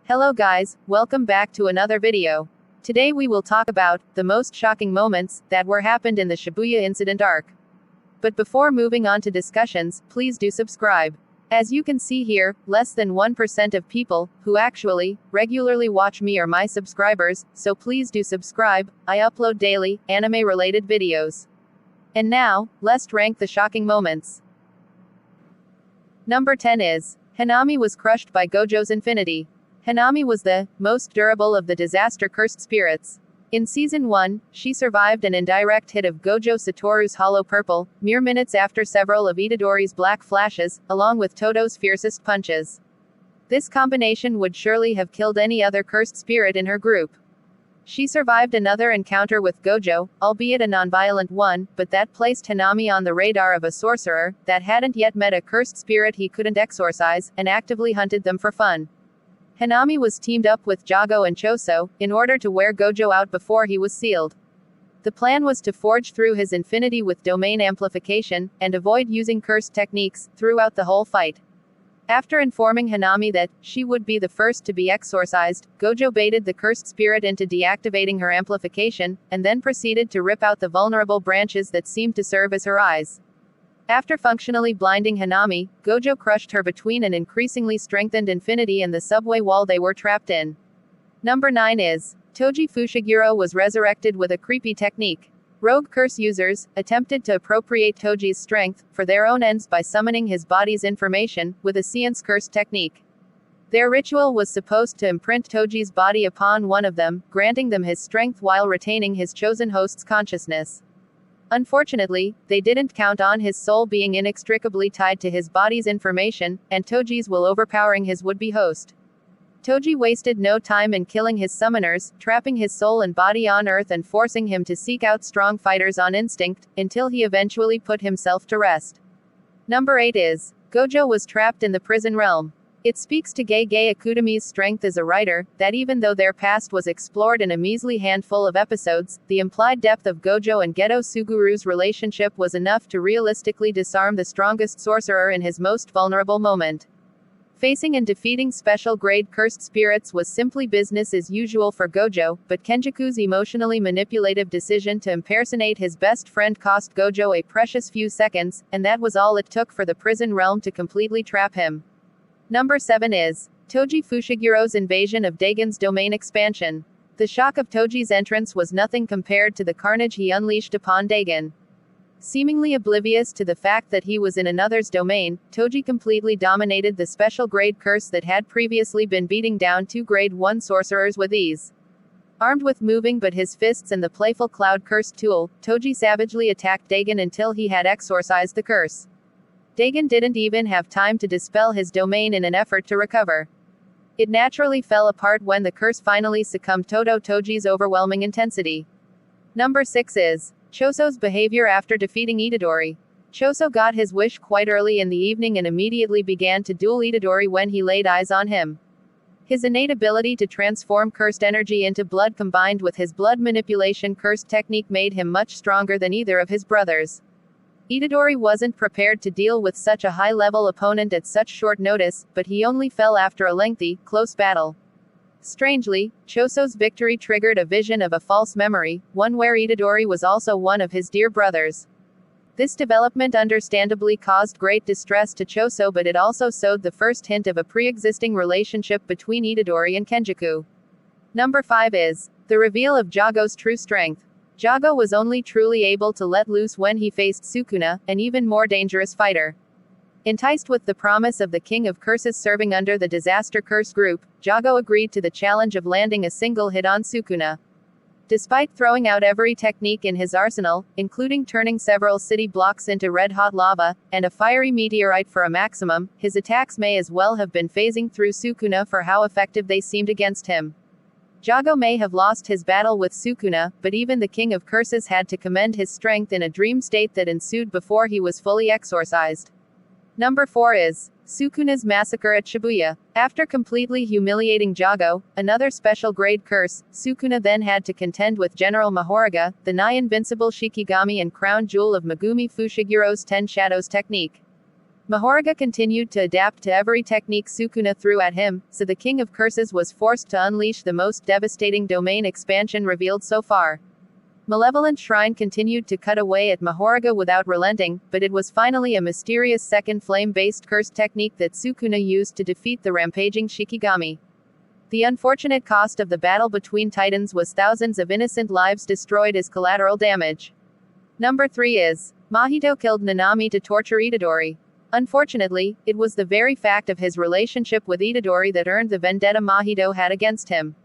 Hello guys, welcome back to another video. Today we will talk about the most shocking moments that were happened in the Shibuya incident arc. But before moving on to discussions, please do subscribe. As you can see here, less than 1% of people who actually regularly watch me are my subscribers, so please do subscribe. I upload daily anime related videos. And now, let's rank the shocking moments. Number 10 is Hanami was crushed by Gojo's infinity. Hanami was the most durable of the disaster-cursed spirits. In Season 1, she survived an indirect hit of Gojo Satoru's Hollow Purple, mere minutes after several of Itadori's black flashes, along with Todo's fiercest punches. This combination would surely have killed any other cursed spirit in her group. She survived another encounter with Gojo, albeit a nonviolent one, but that placed Hanami on the radar of a sorcerer that hadn't yet met a cursed spirit he couldn't exorcise, and actively hunted them for fun. Hanami was teamed up with Jogo and Choso, in order to wear Gojo out before he was sealed. The plan was to forge through his infinity with domain amplification, and avoid using cursed techniques, throughout the whole fight. After informing Hanami that she would be the first to be exorcised, Gojo baited the cursed spirit into deactivating her amplification, and then proceeded to rip out the vulnerable branches that seemed to serve as her eyes. After functionally blinding Hanami, Gojo crushed her between an increasingly strengthened infinity and the subway wall they were trapped in. Number 9 is Toji Fushiguro was resurrected with a creepy technique. Rogue curse users attempted to appropriate Toji's strength for their own ends by summoning his body's information with a seance curse technique. Their ritual was supposed to imprint Toji's body upon one of them, granting them his strength while retaining his chosen host's consciousness. Unfortunately, they didn't count on his soul being inextricably tied to his body's information, and Toji's will overpowering his would-be host. Toji wasted no time in killing his summoners, trapping his soul and body on Earth and forcing him to seek out strong fighters on instinct, until he eventually put himself to rest. Number 8 is Gojo was trapped in the prison realm. It speaks to Gege Akutami's strength as a writer, that even though their past was explored in a measly handful of episodes, the implied depth of Gojo and Geto Suguru's relationship was enough to realistically disarm the strongest sorcerer in his most vulnerable moment. Facing and defeating special-grade cursed spirits was simply business as usual for Gojo, but Kenjaku's emotionally manipulative decision to impersonate his best friend cost Gojo a precious few seconds, and that was all it took for the prison realm to completely trap him. Number 7 is Toji Fushiguro's invasion of Dagon's domain expansion. The shock of Toji's entrance was nothing compared to the carnage he unleashed upon Dagon. Seemingly oblivious to the fact that he was in another's domain, Toji completely dominated the special grade curse that had previously been beating down 2 grade 1 sorcerers with ease. Armed with moving but his fists and the playful cloud curse tool, Toji savagely attacked Dagon until he had exorcised the curse. Dagon didn't even have time to dispel his domain in an effort to recover. It naturally fell apart when the curse finally succumbed to Toji's overwhelming intensity. Number 6 is Choso's behavior after defeating Itadori. Choso got his wish quite early in the evening and immediately began to duel Itadori when he laid eyes on him. His innate ability to transform cursed energy into blood combined with his blood manipulation cursed technique made him much stronger than either of his brothers. Itadori wasn't prepared to deal with such a high-level opponent at such short notice, but he only fell after a lengthy, close battle. Strangely, Choso's victory triggered a vision of a false memory, one where Itadori was also one of his dear brothers. This development understandably caused great distress to Choso, but it also sowed the first hint of a pre-existing relationship between Itadori and Kenjaku. Number 5 is the reveal of Jogo's true strength. Jogo was only truly able to let loose when he faced Sukuna, an even more dangerous fighter. Enticed with the promise of the King of Curses serving under the Disaster Curse group, Jogo agreed to the challenge of landing a single hit on Sukuna. Despite throwing out every technique in his arsenal, including turning several city blocks into red-hot lava, and a fiery meteorite for a maximum, his attacks may as well have been phasing through Sukuna for how effective they seemed against him. Jogo may have lost his battle with Sukuna, but even the King of Curses had to commend his strength in a dream state that ensued before he was fully exorcised. Number 4 is Sukuna's Massacre at Shibuya. After completely humiliating Jogo, another special grade curse, Sukuna then had to contend with General Mahoraga, the nigh-invincible Shikigami and crown jewel of Megumi Fushiguro's 10 Shadows technique. Mahoraga continued to adapt to every technique Sukuna threw at him, so the King of Curses was forced to unleash the most devastating domain expansion revealed so far. Malevolent Shrine continued to cut away at Mahoraga without relenting, but it was finally a mysterious second flame-based curse technique that Sukuna used to defeat the rampaging Shikigami. The unfortunate cost of the battle between titans was thousands of innocent lives destroyed as collateral damage. Number 3 is Mahito killed Nanami to torture Itadori. Unfortunately, it was the very fact of his relationship with Itadori that earned the vendetta Mahito had against him.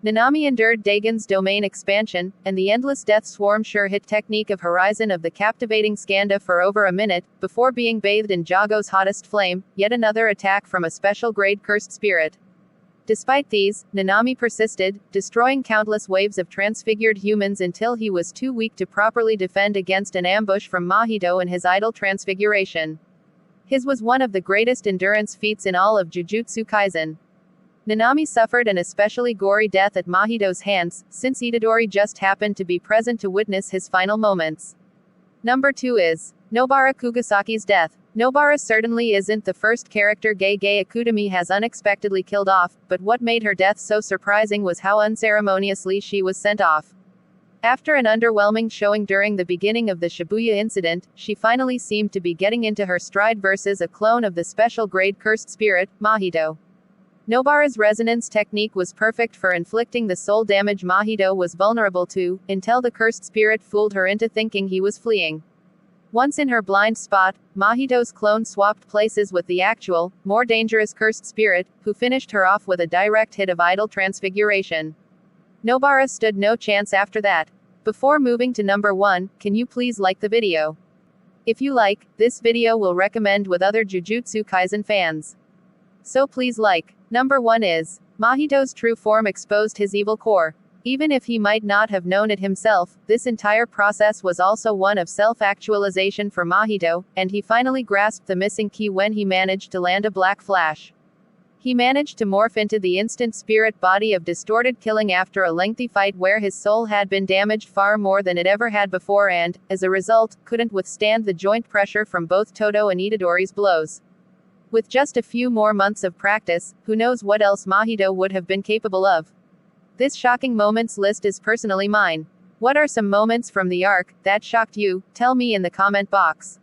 Nanami endured Dagon's domain expansion, and the endless death swarm sure-hit technique of Horizon of the captivating Skanda for over a minute, before being bathed in Jogo's hottest flame, yet another attack from a special grade cursed spirit. Despite these, Nanami persisted, destroying countless waves of transfigured humans until he was too weak to properly defend against an ambush from Mahito and his idol transfiguration. His was one of the greatest endurance feats in all of Jujutsu Kaisen. Nanami suffered an especially gory death at Mahito's hands, since Itadori just happened to be present to witness his final moments. Number 2 is Nobara Kugisaki's death. Nobara certainly isn't the first character Gege Akutami has unexpectedly killed off, but what made her death so surprising was how unceremoniously she was sent off. After an underwhelming showing during the beginning of the Shibuya incident, she finally seemed to be getting into her stride versus a clone of the special grade cursed spirit, Mahito. Nobara's resonance technique was perfect for inflicting the soul damage Mahito was vulnerable to, until the cursed spirit fooled her into thinking he was fleeing. Once in her blind spot, Mahito's clone swapped places with the actual, more dangerous cursed spirit, who finished her off with a direct hit of idol transfiguration. Nobara stood no chance after that. Before moving to number 1, can you please like the video? If you like, this video will recommend with other Jujutsu Kaisen fans. So please like. Number 1 is Mahito's true form exposed his evil core. Even if he might not have known it himself, this entire process was also one of self-actualization for Mahito, and he finally grasped the missing key when he managed to land a black flash. He managed to morph into the instant spirit body of distorted killing after a lengthy fight where his soul had been damaged far more than it ever had before and, as a result, couldn't withstand the joint pressure from both Todo and Itadori's blows. With just a few more months of practice, who knows what else Mahito would have been capable of. This shocking moments list is personally mine. What are some moments from the arc that shocked you? Tell me in the comment box.